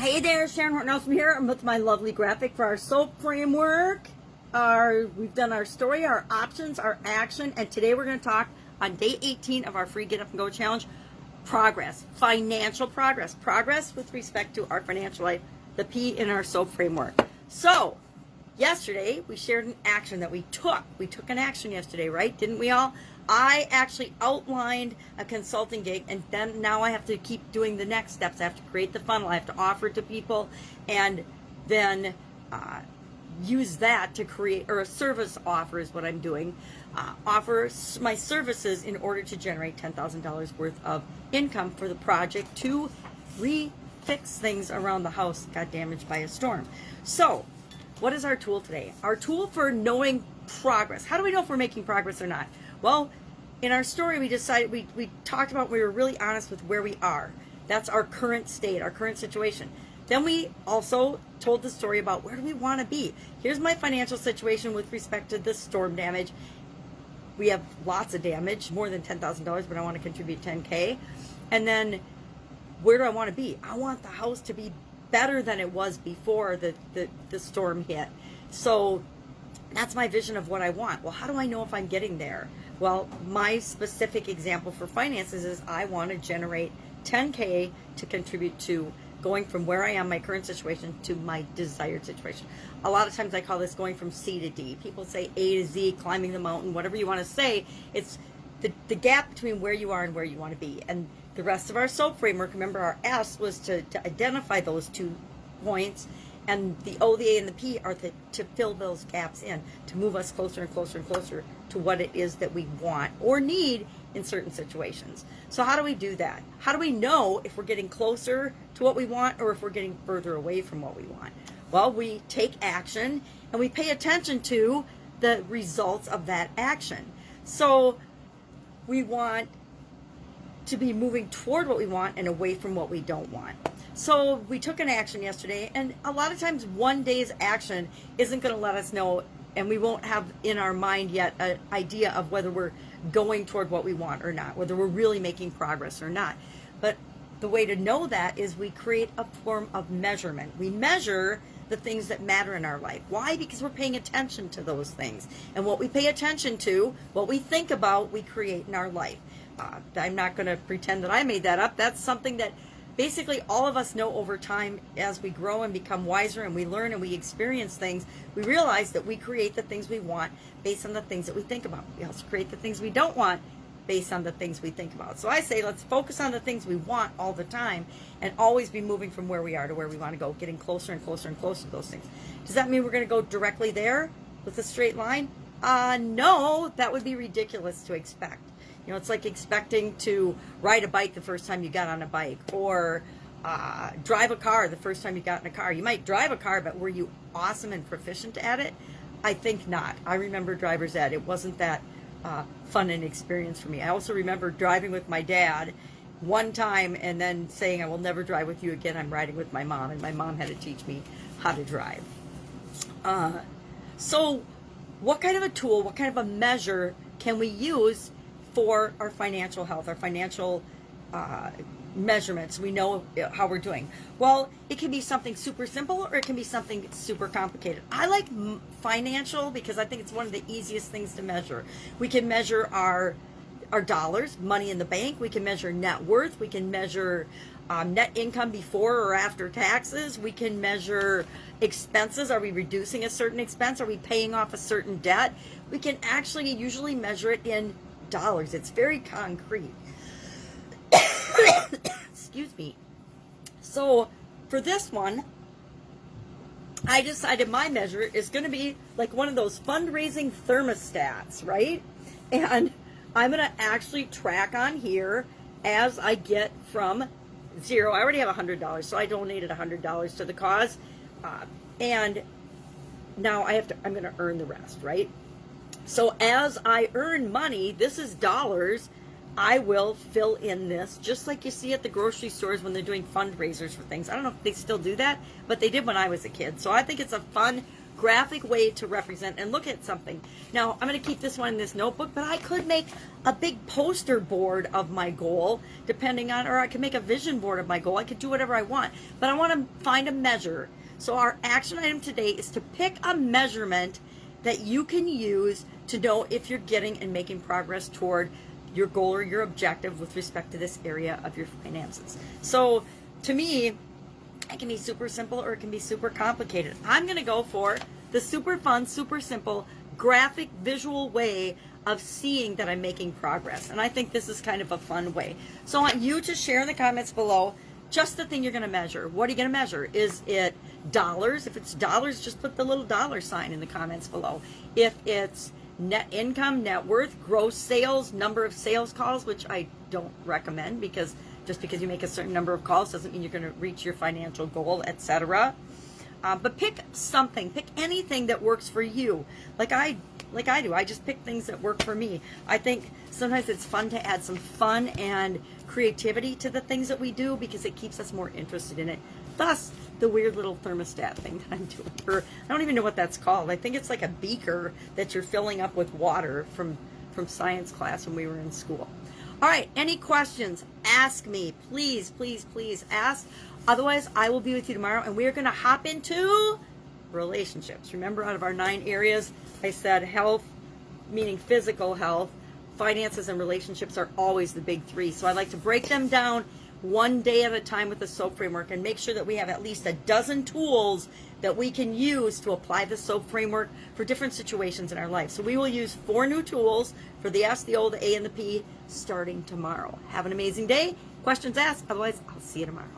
Hey there, Sharon Horne-Ellstrom here. I'm with my lovely graphic for our SOAP framework. We've done our story, our options, our action, and today we're going to talk on day 18 of our free Get Up and Go challenge. Progress, financial progress. Progress with respect to our financial life, the P in our SOAP framework. So, yesterday we shared an action that we took. We took an action yesterday, right? Didn't we all? I actually outlined a consulting gig, and then now I have to keep doing the next steps. I have to create the funnel. I have to offer it to people, and then use that to create, or a service offer is what I'm doing. Offer my services in order to generate $10,000 worth of income for the project to refix things around the house that got damaged by a storm. So, what is our tool today? Our tool for knowing progress. How do we know if we're making progress or not? Well, in our story, we decided, we talked about, we were really honest with where we are. That's our current state, our current situation. Then we also told the story about where do we want to be. Here's my financial situation with respect to this storm damage. We have lots of damage, more than $10,000, but I want to contribute $10K. And then where do I want to be? I want the house to be better than it was before the storm hit. So that's my vision of what I want. Well, how do I know if I'm getting there? Well, my specific example for finances is I want to generate $10K to contribute to going from where I am, my current situation, to my desired situation. A lot of times I call this going from C to D. People say A to Z, climbing the mountain, whatever you want to say. It's the gap between where you are and where you want to be. And the rest of our SOAP framework, remember our S was to identify those 2 points, and the O, the A, and the P are to fill those gaps in, to move us closer and closer and closer to what it is that we want or need in certain situations. So how do we do that? How do we know if we're getting closer to what we want or if we're getting further away from what we want? Well, we take action and we pay attention to the results of that action. So we want to be moving toward what we want and away from what we don't want. So we took an action yesterday, and a lot of times one day's action isn't going to let us know, and we won't have in our mind yet an idea of whether we're going toward what we want or not, whether we're really making progress or not. But the way to know that is we create a form of measurement. We measure the things that matter in our life. Why? Because we're paying attention to those things. And what we pay attention to, what we think about, we create in our life. I'm not going to pretend that I made that up. That's something that basically all of us know over time as we grow and become wiser and we learn and we experience things. We realize that we create the things we want based on the things that we think about. We also create the things we don't want based on the things we think about. So I say let's focus on the things we want all the time and always be moving from where we are to where we want to go, getting closer and closer and closer to those things. Does that mean we're going to go directly there with a straight line? No, that would be ridiculous to expect. You know, it's like expecting to ride a bike the first time you got on a bike, or drive a car the first time you got in a car. You might drive a car, but were you awesome and proficient at it? I think not. I remember driver's ed. It wasn't that fun an experience for me. I also remember driving with my dad one time and then saying, I will never drive with you again. I'm riding with my mom, and my mom had to teach me how to drive. So what kind of a tool, what kind of a measure can we use for our financial health, our financial measurements? We know how we're doing. Well, it can be something super simple or it can be something super complicated. I like financial because I think it's one of the easiest things to measure. We can measure our dollars, money in the bank. We can measure net worth. We can measure net income before or after taxes. We can measure expenses. Are we reducing a certain expense? Are we paying off a certain debt? We can actually usually measure it in dollars. It's very concrete. Excuse me. So for this one, I decided my measure is going to be like one of those fundraising thermostats, right? And I'm going to actually track on here as I get from zero. I already have $100, so I donated $100 to the cause. And now I'm going to earn the rest, right? So as I earn money, this is dollars, I will fill in this, just like you see at the grocery stores when they're doing fundraisers for things. I don't know if they still do that, but they did when I was a kid. So I think it's a fun graphic way to represent and look at something. Now, I'm going to keep this one in this notebook, but I could make a big poster board of my goal, depending on, or I could make a vision board of my goal. I could do whatever I want, but I want to find a measure. So our action item today is to pick a measurement that you can use to know if you're getting and making progress toward your goal or your objective with respect to this area of your finances. So to me, it can be super simple or it can be super complicated. I'm going to go for the super fun, super simple, graphic, visual way of seeing that I'm making progress. And I think this is kind of a fun way. So I want you to share in the comments below just the thing you're going to measure. What are you going to measure? Is it dollars? If it's dollars, just put the little dollar sign in the comments below. If it's net income, net worth, gross sales, number of sales calls, which I don't recommend, because just because you make a certain number of calls doesn't mean you're going to reach your financial goal, etc. But pick something. Pick anything that works for you. Like I do. I just pick things that work for me. I think sometimes it's fun to add some fun and creativity to the things that we do because it keeps us more interested in it. Thus, the weird little thermostat thing that I'm doing. Or I don't even know what that's called. I think it's like a beaker that you're filling up with water from science class when we were in school. All right, any questions? Ask me. Please, please, please ask. Otherwise, I will be with you tomorrow, and we are going to hop into relationships. Remember, out of our 9 areas, I said health, meaning physical health, finances, and relationships are always the big 3. So I like to break them down one day at a time with the SOAP framework and make sure that we have at least a dozen tools that we can use to apply the SOAP framework for different situations in our life. So we will use 4 new tools for the S, the O, the A, and the P starting tomorrow. Have an amazing day. Questions asked. Otherwise, I'll see you tomorrow.